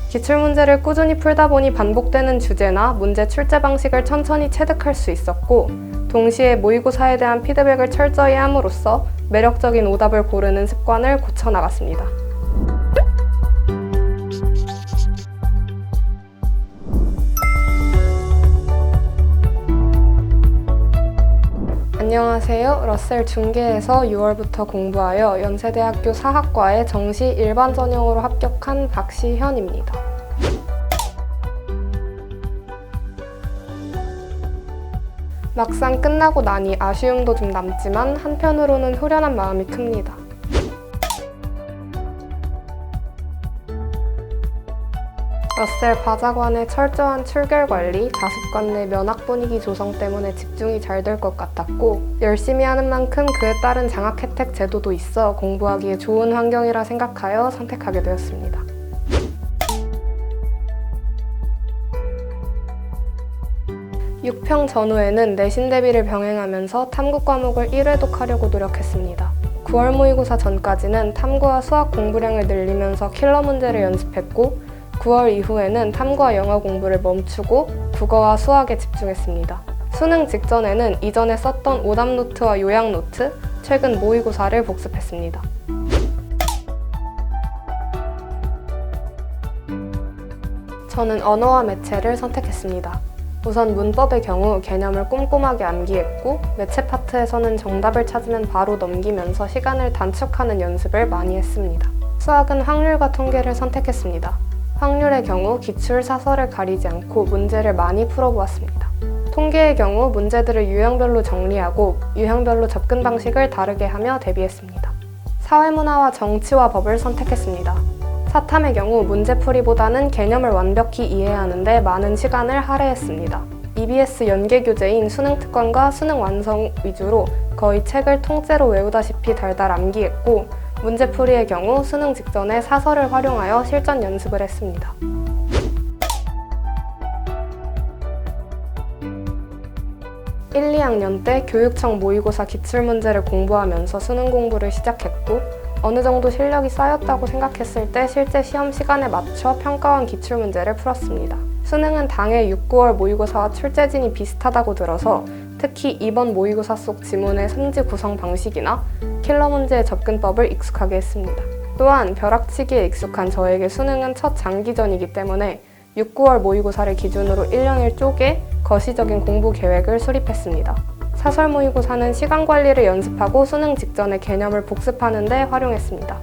기출문제를 꾸준히 풀다 보니 반복되는 주제나 문제 출제 방식을 천천히 체득할 수 있었고, 동시에 모의고사에 대한 피드백을 철저히 함으로써 매력적인 오답을 고르는 습관을 고쳐나갔습니다. 안녕하세요. 러셀 중계에서 6월부터 공부하여 연세대학교 사학과에 정시 일반 전형으로 합격한 박시현입니다. 막상 끝나고 나니 아쉬움도 좀 남지만 한편으로는 후련한 마음이 큽니다. 러셀 과자관의 철저한 출결 관리, 자습관 내 면학 분위기 조성 때문에 집중이 잘 될 것 같았고, 열심히 하는 만큼 그에 따른 장학 혜택 제도도 있어 공부하기에 좋은 환경이라 생각하여 선택하게 되었습니다. 육평 전후에는 내신 대비를 병행하면서 탐구 과목을 1회독하려고 노력했습니다. 9월 모의고사 전까지는 탐구와 수학 공부량을 늘리면서 킬러 문제를 연습했고, 9월 이후에는 탐구와 영어 공부를 멈추고 국어와 수학에 집중했습니다. 수능 직전에는 이전에 썼던 오답 노트와 요약 노트, 최근 모의고사를 복습했습니다. 저는 언어와 매체를 선택했습니다. 우선 문법의 경우 개념을 꼼꼼하게 암기했고, 매체 파트에서는 정답을 찾으면 바로 넘기면서 시간을 단축하는 연습을 많이 했습니다. 수학은 확률과 통계를 선택했습니다. 확률의 경우 기출, 사설을 가리지 않고 문제를 많이 풀어보았습니다. 통계의 경우 문제들을 유형별로 정리하고 유형별로 접근 방식을 다르게 하며 대비했습니다. 사회문화와 정치와 법을 선택했습니다. 사탐의 경우 문제풀이보다는 개념을 완벽히 이해하는 데 많은 시간을 할애했습니다. EBS 연계교재인 수능특강과 수능완성 위주로 거의 책을 통째로 외우다시피 달달 암기했고, 문제풀이의 경우 수능 직전에 사설을 활용하여 실전 연습을 했습니다. (1, 2학년) 때 교육청 모의고사 기출문제를 공부하면서 수능 공부를 시작했고, 어느 정도 실력이 쌓였다고 생각했을 때 실제 시험 시간에 맞춰 평가원 기출문제를 풀었습니다. 수능은 당해 6, 9월 모의고사와 출제진이 비슷하다고 들어서 특히 이번 모의고사 속 지문의 선지 구성 방식이나 킬러 문제의 접근법을 익숙하게 했습니다. 또한 벼락치기에 익숙한 저에게 수능은 첫 장기전이기 때문에 6, 9월 모의고사를 기준으로 1년을 쪼개 거시적인 공부 계획을 수립했습니다. 사설 모의고사는 시간 관리를 연습하고 수능 직전에 개념을 복습하는 데 활용했습니다.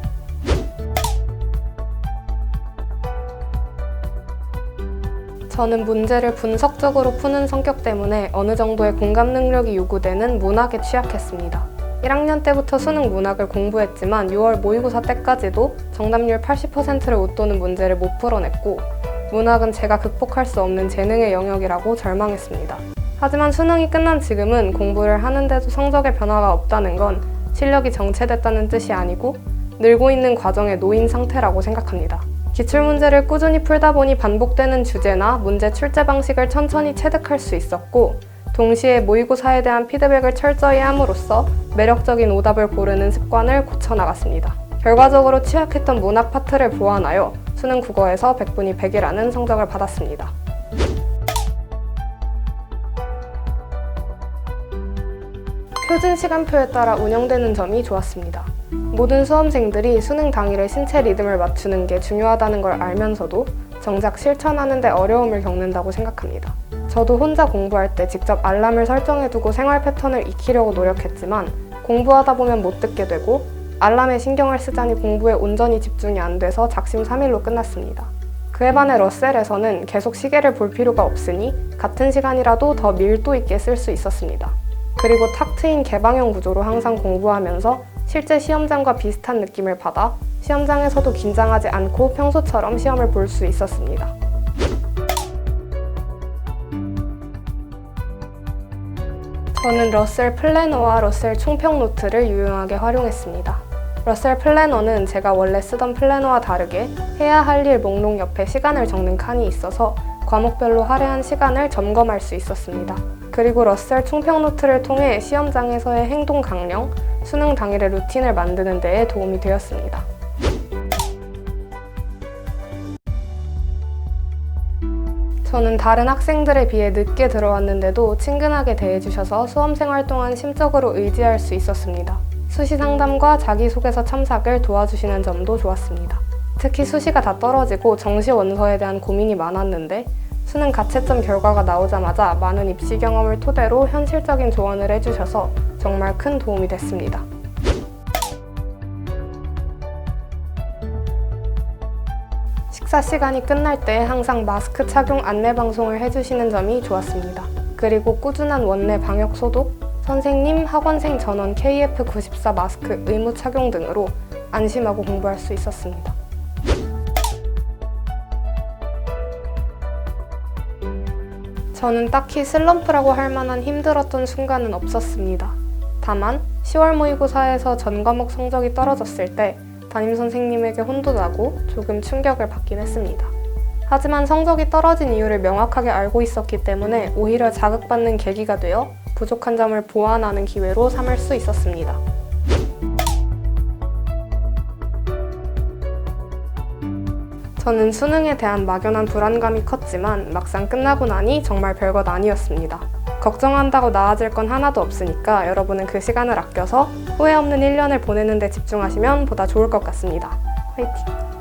저는 문제를 분석적으로 푸는 성격 때문에 어느 정도의 공감 능력이 요구되는 문학에 취약했습니다. 1학년 때부터 수능 문학을 공부했지만 6월 모의고사 때까지도 정답률 80%를 웃도는 문제를 못 풀어냈고, 문학은 제가 극복할 수 없는 재능의 영역이라고 절망했습니다. 하지만 수능이 끝난 지금은 공부를 하는데도 성적에 변화가 없다는 건 실력이 정체됐다는 뜻이 아니고 늘고 있는 과정에 놓인 상태라고 생각합니다. 기출문제를 꾸준히 풀다 보니 반복되는 주제나 문제 출제 방식을 천천히 체득할 수 있었고, 동시에 모의고사에 대한 피드백을 철저히 함으로써 매력적인 오답을 고르는 습관을 고쳐나갔습니다. 결과적으로 취약했던 문학 파트를 보완하여 수능 국어에서 100분이 100이라는 성적을 받았습니다. 표준 시간표에 따라 운영되는 점이 좋았습니다. 모든 수험생들이 수능 당일에 신체 리듬을 맞추는 게 중요하다는 걸 알면서도 정작 실천하는 데 어려움을 겪는다고 생각합니다. 저도 혼자 공부할 때 직접 알람을 설정해두고 생활 패턴을 익히려고 노력했지만 공부하다 보면 못 듣게 되고, 알람에 신경을 쓰자니 공부에 온전히 집중이 안 돼서 작심삼일로 끝났습니다. 그에 반해 러셀에서는 계속 시계를 볼 필요가 없으니 같은 시간이라도 더 밀도 있게 쓸 수 있었습니다. 그리고 탁 트인 개방형 구조로 항상 공부하면서 실제 시험장과 비슷한 느낌을 받아 시험장에서도 긴장하지 않고 평소처럼 시험을 볼 수 있었습니다. 저는 러셀 플래너와 러셀 총평 노트를 유용하게 활용했습니다. 러셀 플래너는 제가 원래 쓰던 플래너와 다르게 해야 할 일 목록 옆에 시간을 적는 칸이 있어서 과목별로 할애한 시간을 점검할 수 있었습니다. 그리고 러셀 총평 노트를 통해 시험장에서의 행동 강령, 수능 당일의 루틴을 만드는 데에 도움이 되었습니다. 저는 다른 학생들에 비해 늦게 들어왔는데도 친근하게 대해주셔서 수험생활 동안 심적으로 의지할 수 있었습니다. 수시 상담과 자기소개서 참작을 도와주시는 점도 좋았습니다. 특히 수시가 다 떨어지고 정시 원서에 대한 고민이 많았는데 수능 가채점 결과가 나오자마자 많은 입시 경험을 토대로 현실적인 조언을 해주셔서 정말 큰 도움이 됐습니다. 식사 시간이 끝날 때 항상 마스크 착용 안내 방송을 해주시는 점이 좋았습니다. 그리고 꾸준한 원내 방역 소독, 선생님, 학원생 전원 KF94 마스크 의무 착용 등으로 안심하고 공부할 수 있었습니다. 저는 딱히 슬럼프라고 할 만한 힘들었던 순간은 없었습니다. 다만 10월 모의고사에서 전 과목 성적이 떨어졌을 때 담임선생님에게 혼도 나고 조금 충격을 받긴 했습니다. 하지만 성적이 떨어진 이유를 명확하게 알고 있었기 때문에 오히려 자극받는 계기가 되어 부족한 점을 보완하는 기회로 삼을 수 있었습니다. 저는 수능에 대한 막연한 불안감이 컸지만 막상 끝나고 나니 정말 별것 아니었습니다. 걱정한다고 나아질 건 하나도 없으니까 여러분은 그 시간을 아껴서 후회 없는 1년을 보내는 데 집중하시면 보다 좋을 것 같습니다. 화이팅!